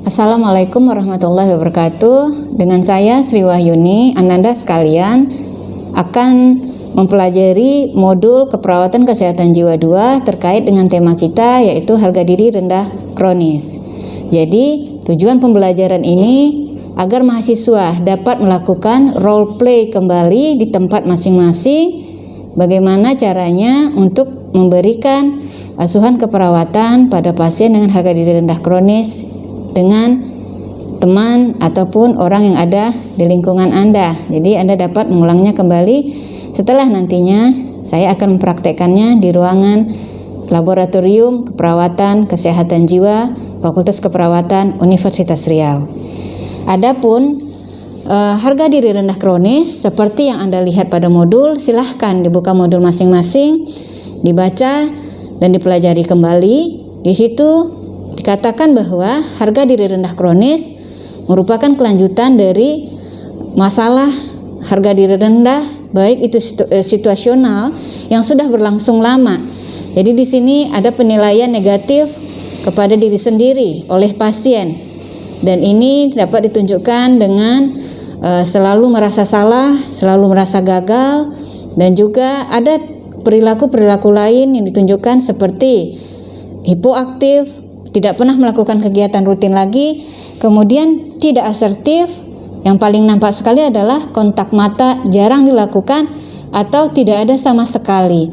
Assalamualaikum warahmatullahi wabarakatuh. Dengan saya Sri Wahyuni, Ananda sekalian akan mempelajari modul keperawatan kesehatan jiwa 2 terkait dengan tema kita, yaitu harga diri rendah kronis. Jadi tujuan pembelajaran ini agar mahasiswa dapat melakukan role play kembali di tempat masing-masing, bagaimana caranya untuk memberikan asuhan keperawatan pada pasien dengan harga diri rendah kronis dengan teman ataupun orang yang ada di lingkungan Anda. Jadi Anda dapat mengulangnya kembali setelah nantinya saya akan mempraktekannya di ruangan Laboratorium Keperawatan Kesehatan Jiwa Fakultas Keperawatan Universitas Riau. Adapun harga diri rendah kronis seperti yang Anda lihat pada modul, silahkan dibuka modul masing-masing, dibaca dan dipelajari kembali. Di situ dikatakan bahwa harga diri rendah kronis merupakan kelanjutan dari masalah harga diri rendah, baik itu situasional yang sudah berlangsung lama. Jadi di sini ada penilaian negatif kepada diri sendiri oleh pasien, dan ini dapat ditunjukkan dengan selalu merasa salah, selalu merasa gagal, dan juga ada perilaku-perilaku lain yang ditunjukkan seperti hipoaktif, tidak pernah melakukan kegiatan rutin lagi, kemudian tidak asertif, yang paling nampak sekali adalah kontak mata jarang dilakukan atau tidak ada sama sekali.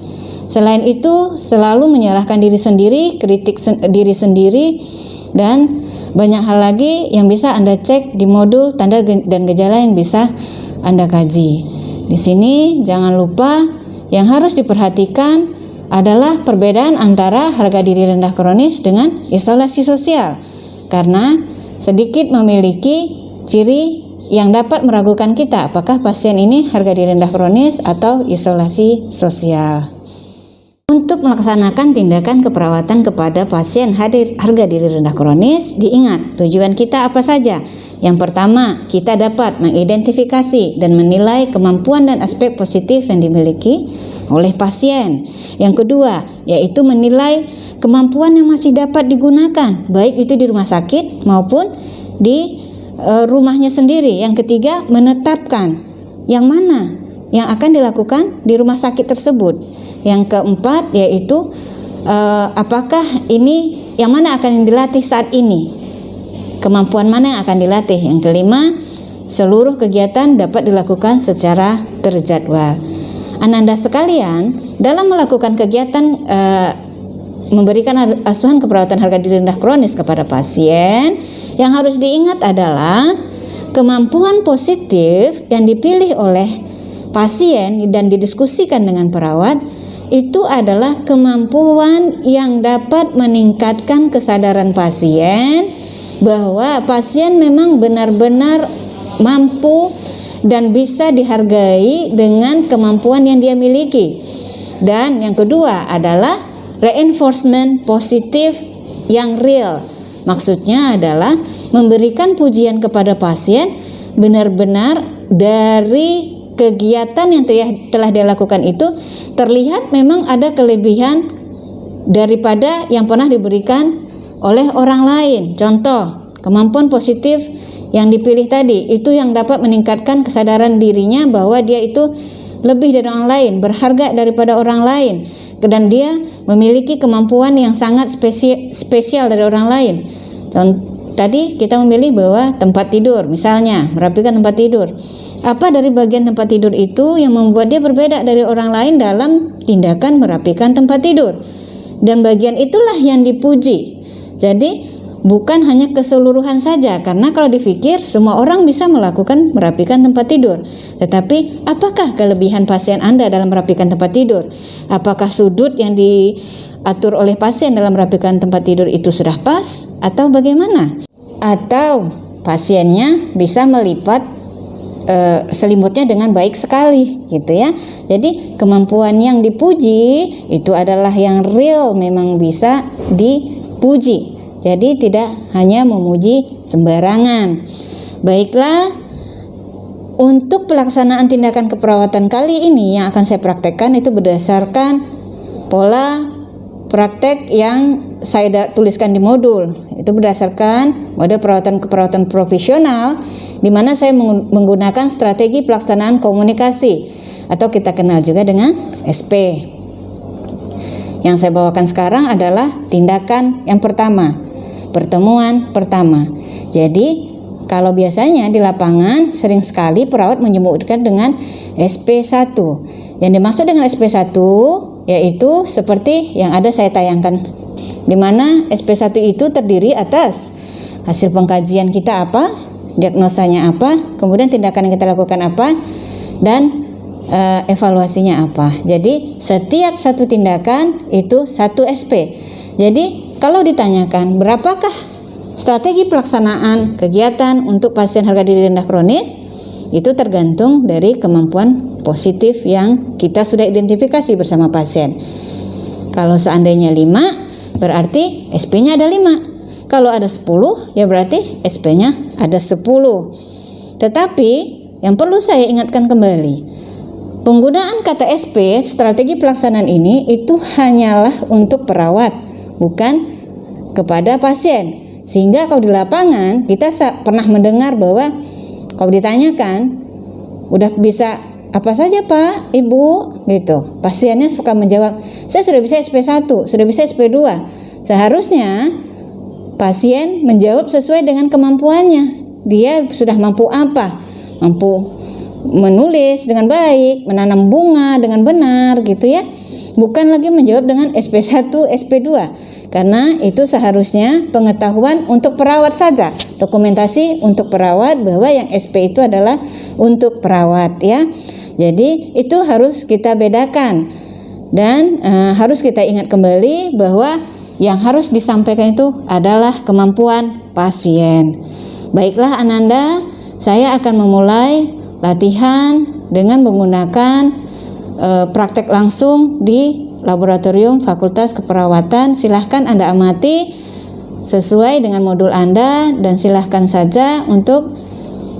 Selain itu, selalu menyalahkan diri sendiri, kritik diri sendiri, dan banyak hal lagi yang bisa Anda cek di modul tanda dan gejala yang bisa Anda kaji. Di sini jangan lupa yang harus diperhatikan adalah perbedaan antara harga diri rendah kronis dengan isolasi sosial, karena sedikit memiliki ciri yang dapat meragukan kita apakah pasien ini harga diri rendah kronis atau isolasi sosial. Untuk melaksanakan tindakan keperawatan kepada pasien harga diri rendah kronis, diingat tujuan kita apa saja. Yang pertama, kita dapat mengidentifikasi dan menilai kemampuan dan aspek positif yang dimiliki oleh pasien. Yang kedua, yaitu menilai kemampuan yang masih dapat digunakan, baik itu di rumah sakit maupun di rumahnya sendiri. Yang ketiga, menetapkan yang mana yang akan dilakukan di rumah sakit tersebut. Yang keempat, yaitu apakah ini yang mana akan dilatih saat ini, kemampuan mana yang akan dilatih. Yang kelima, seluruh kegiatan dapat dilakukan secara terjadwal. Ananda sekalian, dalam melakukan kegiatan memberikan asuhan keperawatan harga diri rendah kronis kepada pasien, yang harus diingat adalah kemampuan positif yang dipilih oleh pasien dan didiskusikan dengan perawat itu adalah kemampuan yang dapat meningkatkan kesadaran pasien bahwa pasien memang benar-benar mampu dan bisa dihargai dengan kemampuan yang dia miliki. Dan yang kedua adalah reinforcement positif yang real. Maksudnya adalah memberikan pujian kepada pasien benar-benar dari kegiatan yang telah dia lakukan itu terlihat memang ada kelebihan daripada yang pernah diberikan oleh orang lain. Contoh, kemampuan positif yang dipilih tadi itu yang dapat meningkatkan kesadaran dirinya bahwa dia itu lebih dari orang lain, berharga daripada orang lain, dan dia memiliki kemampuan yang sangat spesial dari orang lain. Tadi kita memilih bahwa tempat tidur, misalnya merapikan tempat tidur. Apa dari bagian tempat tidur itu yang membuat dia berbeda dari orang lain dalam tindakan merapikan tempat tidur? Dan bagian itulah yang dipuji. Jadi bukan hanya keseluruhan saja, karena kalau dipikir semua orang bisa melakukan merapikan tempat tidur. Tetapi apakah kelebihan pasien Anda dalam merapikan tempat tidur? Apakah sudut yang diatur oleh pasien dalam merapikan tempat tidur itu sudah pas atau bagaimana? Atau pasiennya bisa melipat selimutnya dengan baik sekali, gitu ya. Jadi kemampuan yang dipuji itu adalah yang real, memang bisa dipuji. Jadi tidak hanya memuji sembarangan. Baiklah, untuk pelaksanaan tindakan keperawatan kali ini yang akan saya praktekkan itu berdasarkan pola praktek yang saya tuliskan di modul. Itu berdasarkan model keperawatan profesional, di mana saya menggunakan strategi pelaksanaan komunikasi atau kita kenal juga dengan SP. Yang saya bawakan sekarang adalah tindakan yang pertama, pertemuan pertama. Jadi kalau biasanya di lapangan sering sekali perawat menyebutkan dengan SP1. Yang dimaksud dengan SP1 yaitu seperti yang ada saya tayangkan, di mana SP1 itu terdiri atas hasil pengkajian kita apa, diagnosanya apa, kemudian tindakan yang kita lakukan apa, dan evaluasinya apa. Jadi setiap satu tindakan itu satu SP. Jadi kalau ditanyakan berapakah strategi pelaksanaan kegiatan untuk pasien harga diri rendah kronis, itu tergantung dari kemampuan positif yang kita sudah identifikasi bersama pasien. Kalau seandainya 5, berarti SP-nya ada 5. Kalau ada 10, ya berarti SP-nya ada 10. Tetapi yang perlu saya ingatkan kembali, penggunaan kata SP, strategi pelaksanaan ini, itu hanyalah untuk perawat, bukan kepada pasien. Sehingga kalau di lapangan kita pernah mendengar bahwa kalau ditanyakan, udah bisa apa saja Pak, Ibu, gitu. Pasiennya suka menjawab, saya sudah bisa SP1, sudah bisa SP2. Seharusnya pasien menjawab sesuai dengan kemampuannya. Dia sudah mampu apa? Mampu menulis dengan baik, menanam bunga dengan benar, gitu ya. Bukan lagi menjawab dengan SP1, SP2. Karena itu seharusnya pengetahuan untuk perawat saja, dokumentasi untuk perawat bahwa yang SP itu adalah untuk perawat ya. Jadi itu harus kita bedakan dan harus kita ingat kembali bahwa yang harus disampaikan itu adalah kemampuan pasien. Baiklah Ananda, saya akan memulai latihan dengan menggunakan praktek langsung di Laboratorium Fakultas Keperawatan. Silahkan Anda amati sesuai dengan modul Anda dan silahkan saja untuk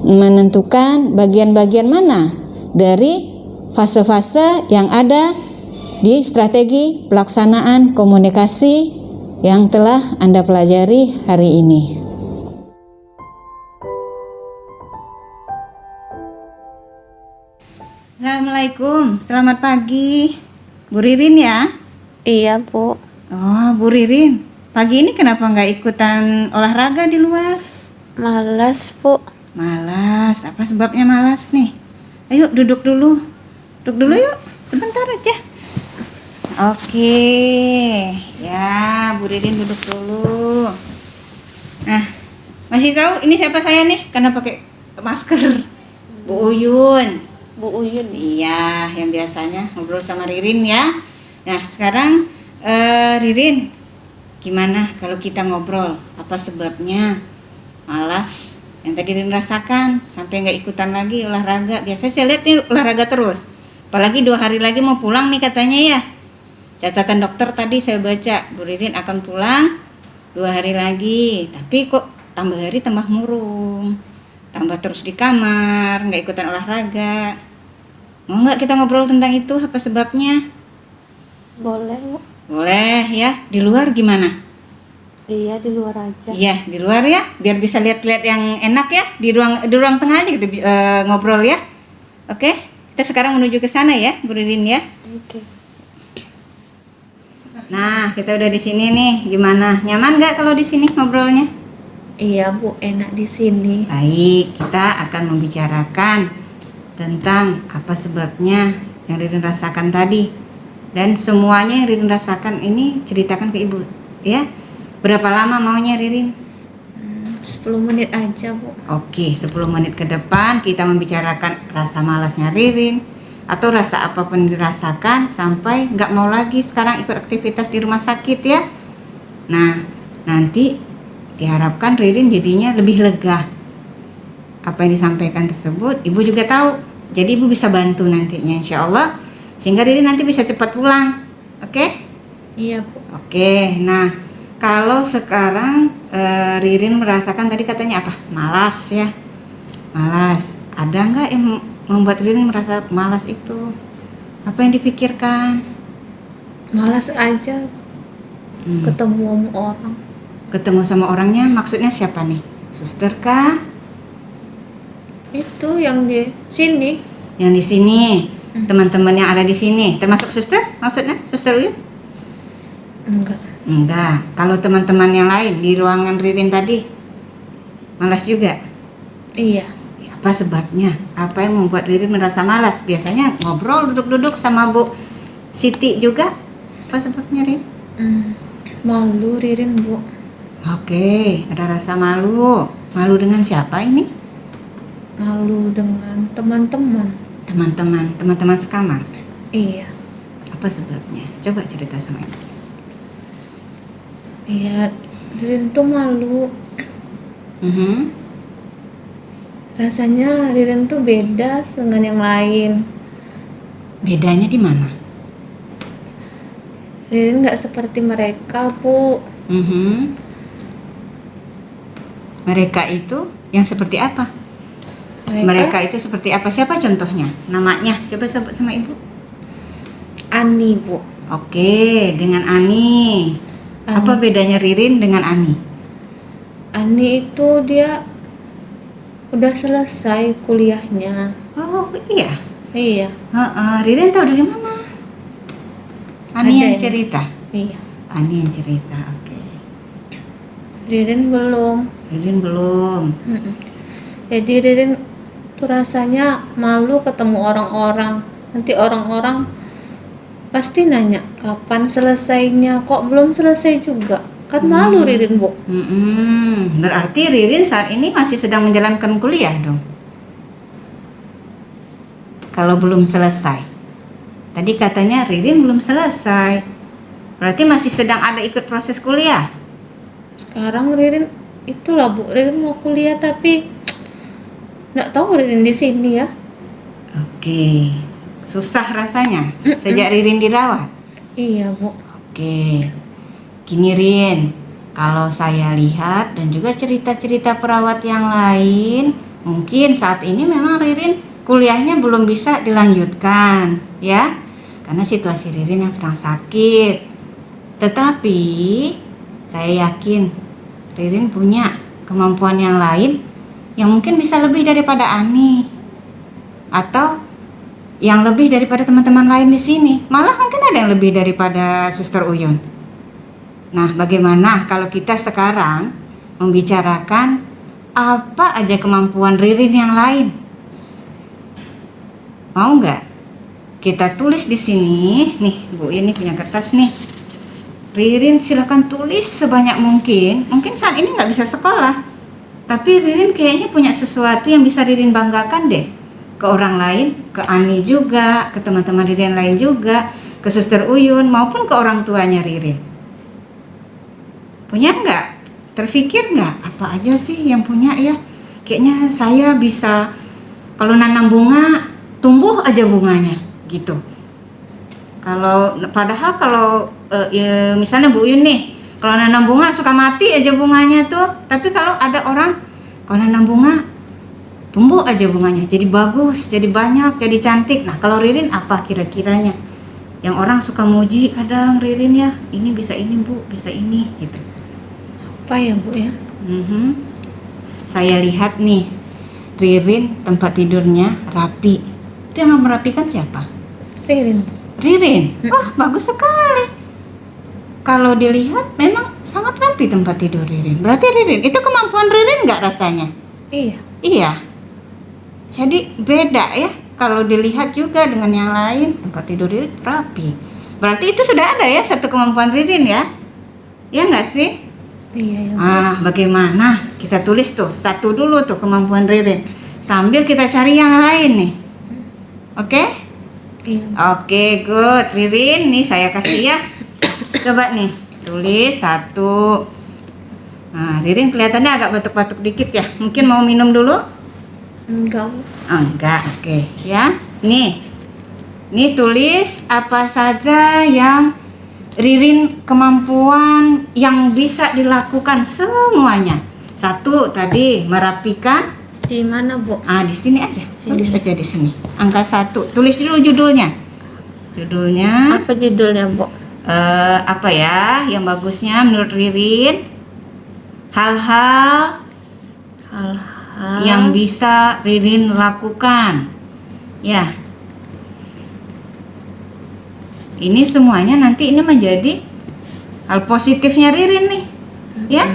menentukan bagian-bagian mana dari fase-fase yang ada di strategi pelaksanaan komunikasi yang telah Anda pelajari hari ini. Assalamualaikum, selamat pagi. Bu Ririn ya? Iya, Bu. Oh, Bu Ririn, pagi ini kenapa nggak ikutan olahraga di luar? Malas, Bu. Malas, apa sebabnya malas nih? Ayo duduk dulu. Duduk dulu yuk, sebentar aja. Oke, ya Bu Ririn duduk dulu. Nah, masih tahu ini siapa saya nih? Karena pakai masker. Bu Uyun. Bu Uyun. Iya, yang biasanya ngobrol sama Ririn ya. Nah, sekarang Ririn, gimana kalau kita ngobrol? Apa sebabnya malas yang tadi Ririn rasakan sampai nggak ikutan lagi olahraga? Biasanya saya lihat nih olahraga terus. Apalagi 2 hari lagi mau pulang nih katanya ya. Catatan dokter tadi saya baca, Bu Ririn akan pulang 2 hari lagi. Tapi kok tambah hari tambah murung. Tambah terus di kamar, nggak ikutan olahraga. Mau nggak kita ngobrol tentang itu, apa sebabnya? Boleh, Bu. Boleh ya. Di luar gimana? Iya, di luar aja. Iya, di luar ya, biar bisa lihat-lihat yang enak ya. Di ruang tengah aja gitu ngobrol ya. Oke, kita sekarang menuju ke sana ya, Bu Ririn ya. Oke. Nah, kita udah di sini nih. Gimana? Nyaman nggak kalau di sini ngobrolnya? Iya, Bu, enak di sini. Baik, kita akan membicarakan tentang apa sebabnya yang Ririn rasakan tadi. Dan semuanya yang Ririn rasakan ini ceritakan ke Ibu, ya. Berapa lama maunya Ririn? 10 menit aja, Bu. Oke, 10 menit ke depan kita membicarakan rasa malasnya Ririn atau rasa apapun yang dirasakan sampai nggak mau lagi sekarang ikut aktivitas di rumah sakit ya. Nah, nanti diharapkan Ririn jadinya lebih lega. Apa yang disampaikan tersebut Ibu juga tahu. Jadi Ibu bisa bantu nantinya insya Allah. Sehingga Ririn nanti bisa cepat pulang. Oke? Iya, Bu. Oke, nah kalau sekarang Ririn merasakan tadi katanya apa? Malas ya. Malas. Ada nggak yang membuat Ririn merasa malas itu? Apa yang dipikirkan? Malas aja. Ketemu sama orang. Ketemu sama orangnya maksudnya siapa nih? Suster kah? Itu yang di sini. Yang di sini, teman-teman yang ada di sini, termasuk suster? Maksudnya suster Uyun? Enggak. Enggak. Kalau teman-teman yang lain di ruangan Ririn tadi, malas juga. Iya. Apa sebabnya? Apa yang membuat Ririn merasa malas? Biasanya ngobrol duduk-duduk sama Bu Siti juga. Apa sebabnya, Rin? Malu Ririn, Bu. Oke, ada rasa malu. Malu dengan siapa ini? Malu dengan teman-teman. Teman-teman sekamar. Iya. Apa sebabnya? Coba cerita sama Ibu. Iya, Ririn tuh malu. Rasanya Ririn tuh beda dengan yang lain. Bedanya di mana? Ririn nggak seperti mereka, Bu. Mereka itu yang seperti apa? Mereka itu seperti apa? Siapa contohnya? Namanya? Coba sebut sama Ibu. Ani, Bu. Oke, dengan Ani. Apa bedanya Ririn dengan Ani? Ani itu dia udah selesai kuliahnya. Oh iya. Iya. Ririn tahu dari mana? Ani Ada yang ini. cerita. Iya. Ani yang cerita. Oke. Ririn belum. Ririn belum. Jadi Ririn tuh rasanya malu ketemu orang-orang. Nanti orang-orang pasti nanya kapan selesainya, kok belum selesai juga. Kan malu Ririn, Bu. Berarti Ririn saat ini masih sedang menjalankan kuliah dong? Kalau belum selesai. Tadi katanya Ririn belum selesai. Berarti masih sedang ada ikut proses kuliah? Sekarang Ririn itulah, Bu. Ririn mau kuliah tapi nggak tahu Ririn di sini ya. Oke. Susah rasanya sejak Ririn dirawat? Iya, Bu. Oke. Gini Rin, kalau saya lihat dan juga cerita-cerita perawat yang lain, mungkin saat ini memang Ririn kuliahnya belum bisa dilanjutkan, ya, karena situasi Ririn yang sedang sakit. Tetapi saya yakin Ririn punya kemampuan yang lain yang mungkin bisa lebih daripada Ani, atau yang lebih daripada teman-teman lain di sini. Malah mungkin ada yang lebih daripada Suster Uyun. Nah, bagaimana kalau kita sekarang membicarakan apa aja kemampuan Ririn yang lain? Mau nggak? Kita tulis di sini. Nih, Bu, ini punya kertas nih. Ririn silakan tulis sebanyak mungkin. Mungkin saat ini nggak bisa sekolah, tapi Ririn kayaknya punya sesuatu yang bisa Ririn banggakan deh. Ke orang lain, ke Ani juga, ke teman-teman Ririn lain juga, ke Suster Uyun, maupun ke orang tuanya Ririn. Punya nggak? Terfikir nggak? Apa aja sih yang punya ya? Kayaknya saya bisa, kalau nanam bunga, tumbuh aja bunganya, gitu. Padahal kalau ya, misalnya Bu Yun nih, kalau nanam bunga suka mati aja bunganya tuh. Tapi kalau ada orang, kalau nanam bunga, tumbuh aja bunganya, jadi bagus, jadi banyak, jadi cantik. Nah, kalau Ririn apa kira-kiranya? Yang orang suka muji kadang Ririn ya, ini bisa ini Bu, bisa ini, gitu. Apa ya, Bu ya? Saya lihat nih, Ririn tempat tidurnya rapi. Itu yang merapikan siapa? Ririn. Ririn. Wah, bagus sekali. Kalau dilihat memang sangat rapi tempat tidur Ririn. Berarti Ririn, itu kemampuan Ririn nggak rasanya? Iya. Iya. Jadi beda ya. Kalau dilihat juga dengan yang lain, tempat tidur Ririn rapi. Berarti itu sudah ada ya satu kemampuan Ririn ya? Ya nggak sih? Iya, ya. Bagaimana? Kita tulis tuh satu dulu tuh kemampuan Ririn. Sambil kita cari yang lain nih. Oke? Iya. Oke, good. Ririn, nih saya kasih ya. Coba nih, tulis satu. Nah, Ririn kelihatannya agak batuk-batuk dikit ya. Mungkin mau minum dulu? Enggak, Bu. Oh, enggak, oke. Ya, nih tulis apa saja yang Ririn kemampuan yang bisa dilakukan semuanya. Satu tadi merapikan. Di mana, Bu? Di sini aja. Tulis aja di sini. Angka 1. Tulis dulu judulnya. Judulnya Apa judulnya, Bu? apa ya yang bagusnya menurut Ririn? Hal-hal Hal-hal yang bisa Ririn lakukan. Ya. Ini semuanya nanti ini menjadi hal positifnya Ririn nih. Ya.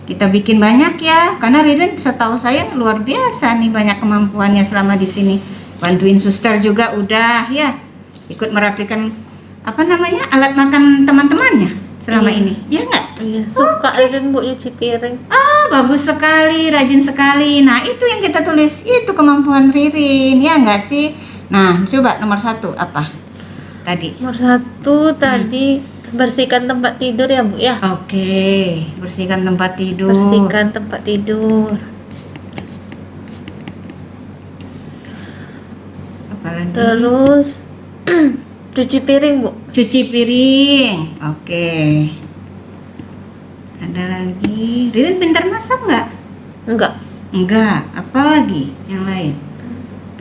Kita bikin banyak ya, karena Ririn setahu saya luar biasa nih banyak kemampuannya selama di sini. Bantuin suster juga udah ya. Ikut merapikan apa namanya? Alat makan teman-temannya selama Iya. ini. Ya enggak? Iya, suka Ririn Bu nyuci piring. Ah, bagus sekali, rajin sekali. Nah, itu yang kita tulis. Itu kemampuan Ririn, ya enggak sih? Nah, coba nomor 1 apa? Tadi. Nomor 1 tadi bersihkan tempat tidur ya Bu ya. Oke, bersihkan tempat tidur. Bersihkan tempat tidur. Apalagi? Terus cuci piring Bu. Cuci piring. Oke. Ada lagi. Ririn pintar masak nggak? Enggak. Enggak. Apalagi yang lain?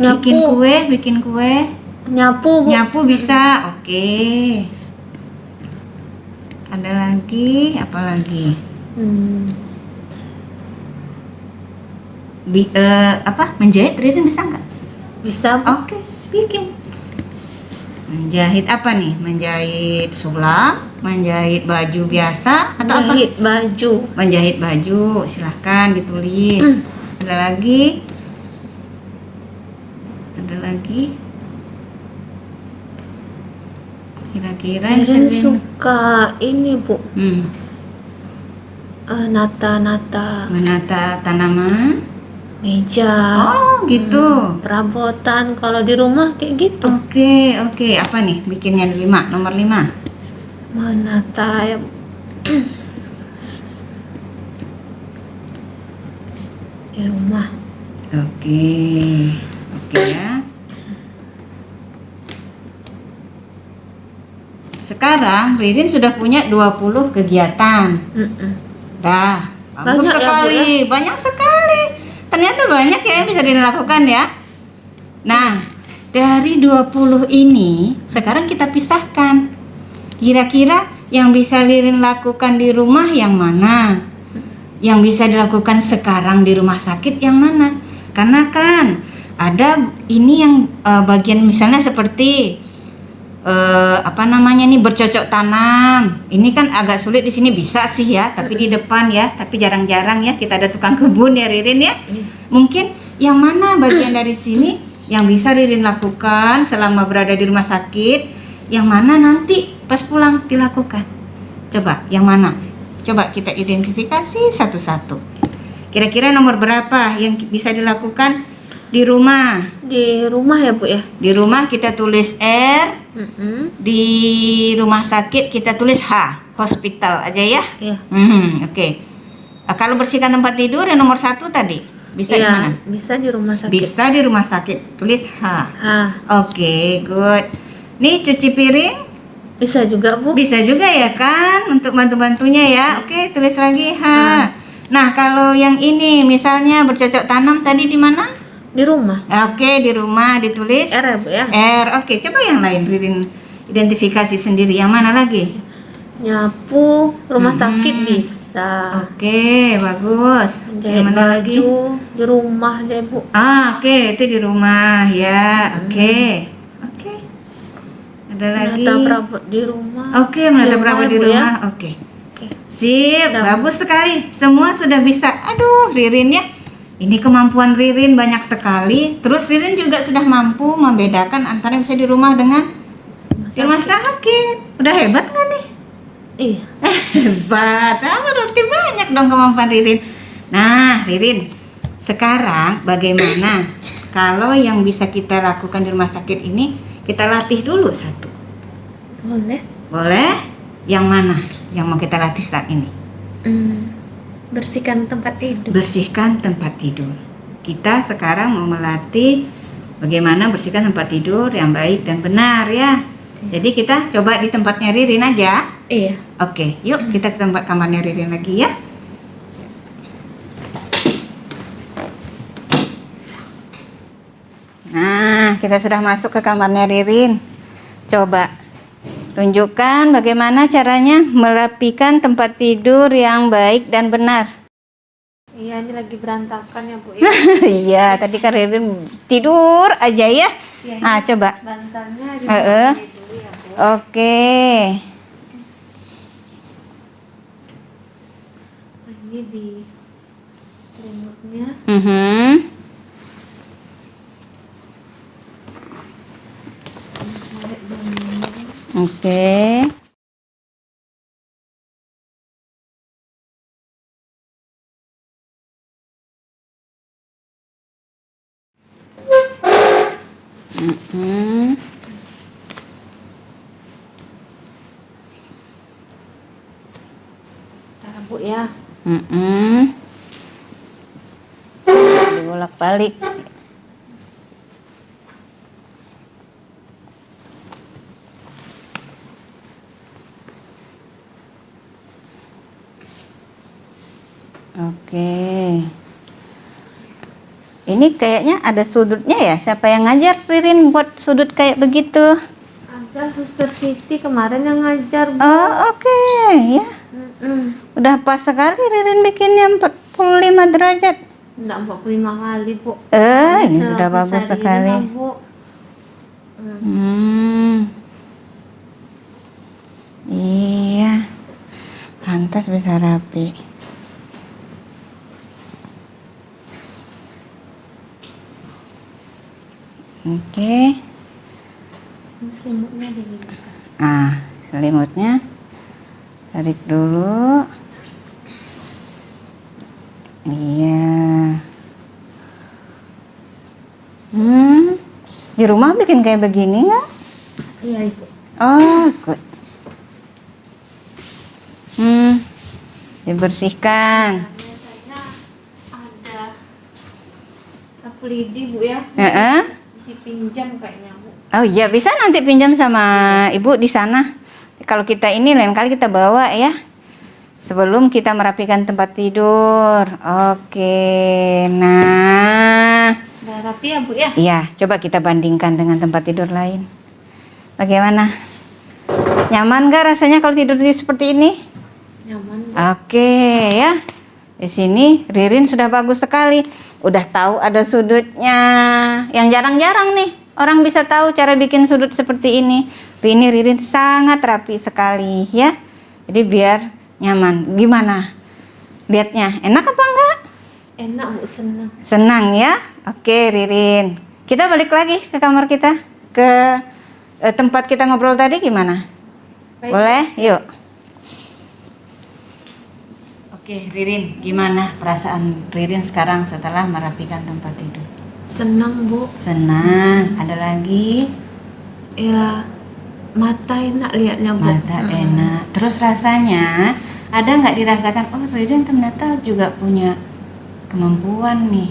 Nyapu. Bikin kue. Nyapu Bu. Nyapu bisa. Oke. Ada lagi, apa lagi? Menjahit Ririn bisa nggak? Bisa Bu. Oke, bikin. Menjahit apa nih? Menjahit sulam, menjahit baju biasa atau apa? Jahit baju. Menjahit baju, silahkan ditulis. Ada lagi? Ada lagi? Kira-kira yang Ririn sering- suka ini Bu. Nata-nata menata tanaman. meja. Oh, gitu. Perabotan kalau di rumah kayak gitu. Oke. Apa nih? Bikinnya 5, nomor 5. Menata di rumah. Oke ya. Sekarang Ririn sudah punya 20 kegiatan. Dah, bagus Banyak ya, Bu, sekali, banyak sekali. Ternyata banyak ya yang bisa Ririn lakukan ya. Nah, dari 20 ini sekarang kita pisahkan. Kira-kira yang bisa Ririn lakukan di rumah yang mana? Yang bisa dilakukan sekarang di rumah sakit yang mana? Karena kan ada ini yang bagian misalnya seperti bercocok tanam. Ini kan agak sulit di sini bisa sih ya, tapi di depan ya, tapi jarang-jarang ya kita ada tukang kebun ya Ririn ya. Mungkin yang mana bagian dari sini yang bisa Ririn lakukan selama berada di rumah sakit, yang mana nanti pas pulang dilakukan. Coba yang mana? Coba kita identifikasi satu-satu. Kira-kira nomor berapa yang bisa dilakukan di rumah? Di rumah ya Bu ya. Di rumah kita tulis R, di rumah sakit kita tulis H, hospital aja ya. Iya. Oke. Kalau bersihkan tempat tidur yang nomor 1 tadi bisa di mana? Bisa di rumah sakit. Bisa di rumah sakit, tulis H. Oke, good. Nih cuci piring Bisa juga Bu. bisa juga ya kan, untuk bantu-bantunya ya. Oke, tulis lagi H. Nah, kalau yang ini misalnya bercocok tanam tadi di mana? Di rumah. Oke, di rumah ditulis R ya Bu ya. R. Oke, coba yang lain Ririn identifikasi sendiri. Yang mana lagi? Nyapu rumah sakit bisa. Oke, bagus. Jahit Yang mana lagi? baju di rumah deh Bu. Oke, itu di rumah ya. Oke. Ada lagi. Menata perabot di rumah. Oke, menata perabot di Bu, ya. rumah. Oke. Oke. Sip, Udah. bagus sekali. Semua sudah bisa. Aduh, Ririn ya. Ini kemampuan Ririn banyak sekali. Terus Ririn juga sudah mampu membedakan antara yang bisa di rumah dengan di rumah sakit. Udah hebat nggak nih? Iya. Hebat. Nah, berarti banyak dong kemampuan Ririn. Nah, Ririn, sekarang bagaimana kalau yang bisa kita lakukan di rumah sakit ini kita latih dulu satu? Boleh. Boleh? Yang mana yang mau kita latih saat ini? Bersihkan tempat tidur. Bersihkan tempat tidur. Kita sekarang mau melatih bagaimana bersihkan tempat tidur yang baik dan benar ya. Jadi kita coba di tempatnya Ririn aja. Iya. Oke, yuk kita ke tempat kamarnya Ririn lagi ya. Nah, kita sudah masuk ke kamarnya Ririn. Coba Tunjukkan bagaimana caranya merapikan tempat tidur yang baik dan benar. Iya, ini lagi berantakan ya Bu ya. Iya, tadi kan Ririn tidur aja ya. Iya, Ah, coba. bantalnya Heeh. ditaruh dulu ya Bu. Oke. Nah, ini di selimutnya. Mhm. Tarik dulu. Oke. Mhm. Taruh Bu ya. Mhm. Dibolak-balik. Oke. Ini kayaknya ada sudutnya ya. Siapa yang ngajar Ririn buat sudut kayak begitu? Ada Suster Siti kemarin yang ngajar Bu. Oh, oke ya. Udah pas sekali Ririn bikinnya 45 derajat. Enggak 45 kali Bu. Ini Bisa sudah bagus bisa sekali. dibilang, Bu. Iya. Lantas bisa rapi. Oke. Ini selimutnya dulu. Selimutnya tarik dulu. Iya. Di rumah bikin kayak begini nggak? Iya Ibu. Oh, good. Dibersihkan. Biasanya ada sapu lidi Bu ya. Dipinjam kayaknya Bu. Oh iya, bisa nanti pinjam sama ibu di sana. Kalau kita ini lain kali kita bawa ya. Sebelum kita merapikan tempat tidur. Oke, nah. Udah rapi ya Bu ya? Iya, coba kita bandingkan dengan tempat tidur lain. Bagaimana? Nyaman gak rasanya kalau tidur seperti ini? Nyaman Bu. Oke ya. Di sini Ririn sudah bagus sekali. Udah tahu ada sudutnya. Yang jarang-jarang nih orang bisa tahu cara bikin sudut seperti ini. Tapi ini Ririn sangat rapi sekali ya. Jadi biar nyaman. Gimana? Lihatnya enak apa enggak? Enak Bu, senang. Senang ya? Oke Ririn. Kita balik lagi ke kamar kita. Ke tempat kita ngobrol tadi gimana? Baik. Boleh? Yuk. Oke Ririn, gimana perasaan Ririn sekarang setelah merapikan tempat tidur? Senang Bu. Senang. Ada lagi? Ya, mata enak liatnya Bu. Mata enak. Terus rasanya ada nggak dirasakan? Oh Ririn ternyata juga punya kemampuan nih,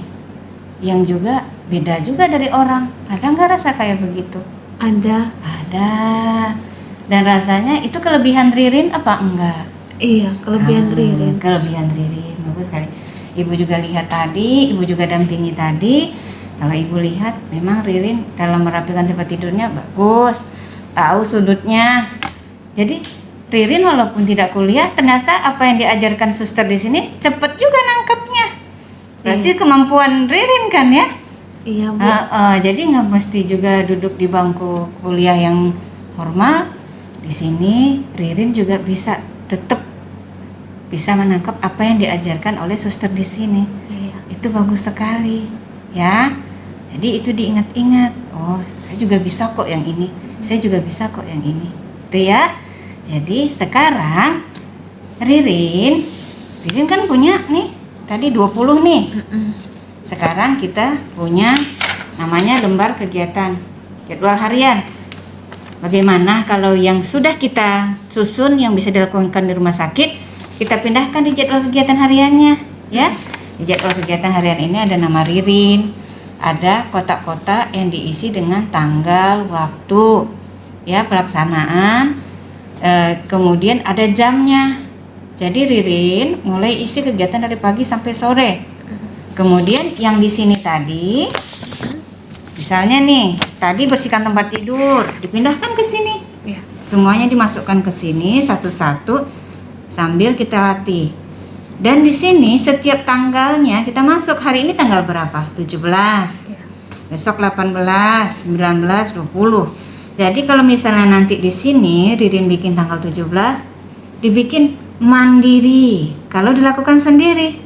yang juga beda juga dari orang. Ada nggak rasa kayak begitu? Ada. Ada. Dan rasanya itu kelebihan Ririn apa enggak? Iya, kelebihan Ririn. Kelebihan Ririn, bagus sekali. Ibu juga lihat tadi, ibu juga dampingi tadi. Kalau ibu lihat, memang Ririn dalam merapikan tempat tidurnya bagus, tahu sudutnya. Jadi Ririn walaupun tidak kuliah, ternyata apa yang diajarkan suster di sini cepet juga nangkepnya. Berarti kemampuan Ririn kan ya? Iya Bu. Jadi nggak mesti juga duduk di bangku kuliah yang formal. Di sini Ririn juga bisa tetap bisa menangkap apa yang diajarkan oleh suster di sini. Iya. Itu bagus sekali, ya. Jadi itu diingat-ingat. Oh, saya juga bisa kok yang ini. Saya juga bisa kok yang ini. Itu ya. Jadi sekarang Ririn kan punya nih. Tadi 20 nih. Sekarang kita punya namanya lembar kegiatan, jadwal harian. Bagaimana kalau yang sudah kita susun yang bisa dilakukan di rumah sakit, kita pindahkan di jadwal kegiatan hariannya, ya. Di jadwal kegiatan harian ini ada nama Ririn, ada kotak-kotak yang diisi dengan tanggal, waktu, ya pelaksanaan, kemudian ada jamnya. Jadi Ririn mulai isi kegiatan dari pagi sampai sore. Kemudian yang di sini tadi, misalnya nih, tadi bersihkan tempat tidur, dipindahkan ke sini. Iya. semuanya dimasukkan ke sini satu-satu sambil kita latih. Dan di sini setiap tanggalnya kita masuk. Hari ini tanggal berapa? 17. Besok 18, 19, 20. Jadi kalau misalnya nanti di sini Ririn bikin tanggal 17, dibikin mandiri. Kalau dilakukan sendiri.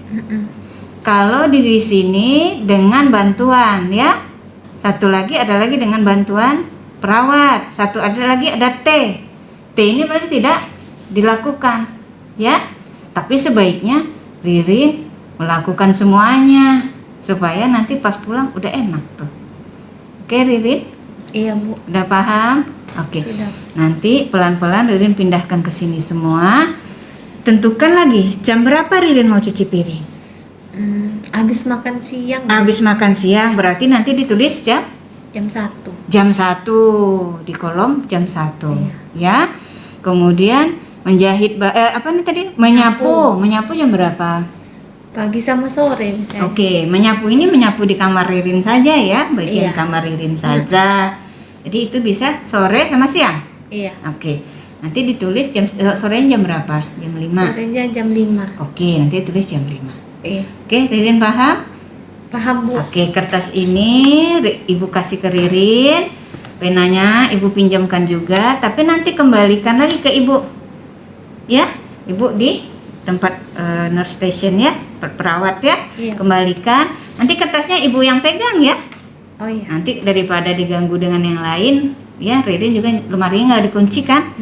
Kalau di sini dengan bantuan ya. Satu lagi ada lagi dengan bantuan perawat. Satu ada lagi ada T. T ini berarti tidak dilakukan ya. Tapi sebaiknya Ririn melakukan semuanya supaya nanti pas pulang udah enak tuh. Oke Ririn? Iya Bu. Udah paham? Oke. Sudah. Nanti pelan-pelan Ririn pindahkan ke sini semua. Tentukan lagi jam berapa Ririn mau cuci piring. Habis makan siang. Habis makan siang berarti nanti ditulis jam 1. Jam 1 di kolom jam 1 Iya. ya. Kemudian menjahit apa nih tadi? Menyapu jam berapa? Pagi sama sore misalnya. Oke, menyapu ini menyapu di kamar Ririn saja ya, bagian kamar Ririn saja. Jadi itu bisa sore sama siang. Iya. Oke. Nanti ditulis sorenya jam berapa? Jam 5. Sorenya jam 5. Oke, nanti ditulis jam 5. Iya. Oke, Ririn paham? Paham Bu. Oke, kertas ini Ibu kasih ke Ririn. Penanya Ibu pinjamkan juga, tapi nanti kembalikan lagi ke Ibu. Ya, Ibu di tempat nurse station ya, perawat ya. Iya. Kembalikan. Nanti kertasnya Ibu yang pegang ya. Oh iya. Nanti daripada diganggu dengan yang lain, ya Ririn juga lemarinya nggak dikunci kan.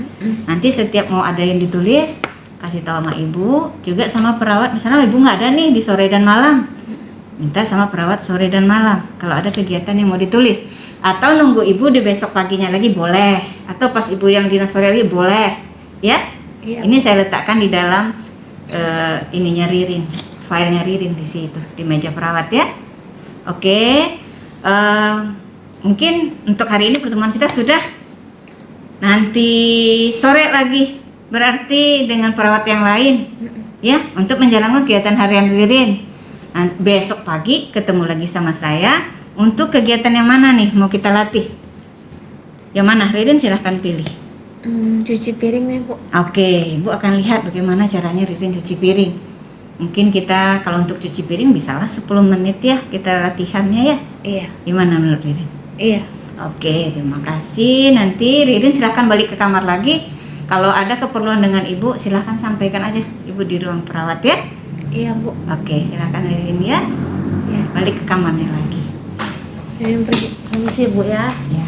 Nanti setiap mau ada yang ditulis, kasih tahu sama Ibu, juga sama perawat. Misalnya Ibu nggak ada nih di sore dan malam, minta sama perawat sore dan malam kalau ada kegiatan yang mau ditulis. Atau nunggu Ibu di besok paginya lagi boleh, atau pas Ibu yang di sore lagi boleh ya. Iya. Ini saya letakkan di dalam ininya Ririn, filenya Ririn di situ di meja perawat ya. Oke, mungkin untuk hari ini pertemuan kita sudah. Nanti sore lagi berarti dengan perawat yang lain ya untuk menjalankan kegiatan harian Ririn. Besok pagi ketemu lagi sama saya untuk kegiatan yang mana nih mau kita latih. Yang mana Ririn silahkan pilih. Cuci piring nih Bu. Oke, Ibu akan lihat bagaimana caranya Ririn cuci piring. Mungkin kita kalau untuk cuci piring bisalah 10 menit ya kita latihannya ya. Iya. Gimana menurut Ririn? Iya. Oke, terima kasih. Nanti Ririn silahkan balik ke kamar lagi. Kalau ada keperluan dengan Ibu silahkan sampaikan aja Ibu di ruang perawat ya. Iya Bu. Oke, silahkan Ririn ya. Iya. Balik ke kamarnya lagi. Ririn pergi. Permisi Bu ya. Ya.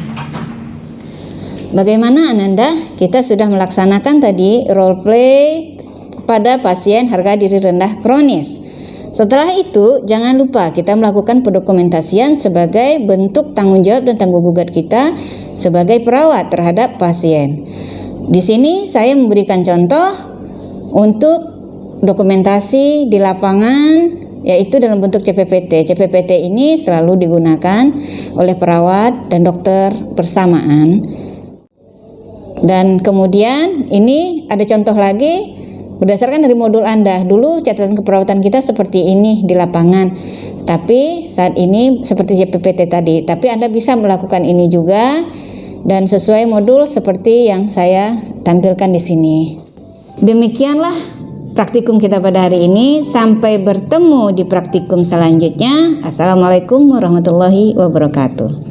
Bagaimana Ananda? Kita sudah melaksanakan tadi role play pada pasien harga diri rendah kronis. Setelah itu, jangan lupa kita melakukan pendokumentasian sebagai bentuk tanggung jawab dan tanggung gugat kita sebagai perawat terhadap pasien. Di sini saya memberikan contoh untuk dokumentasi di lapangan, yaitu dalam bentuk CPPT. CPPT ini selalu digunakan oleh perawat dan dokter bersamaan. Dan kemudian ini ada contoh lagi berdasarkan dari modul Anda. Dulu catatan keperawatan kita seperti ini di lapangan, tapi saat ini seperti CPPT tadi. Tapi Anda bisa melakukan ini juga dan sesuai modul seperti yang saya tampilkan di sini. Demikianlah praktikum kita pada hari ini. Sampai bertemu di praktikum selanjutnya. Assalamualaikum warahmatullahi wabarakatuh.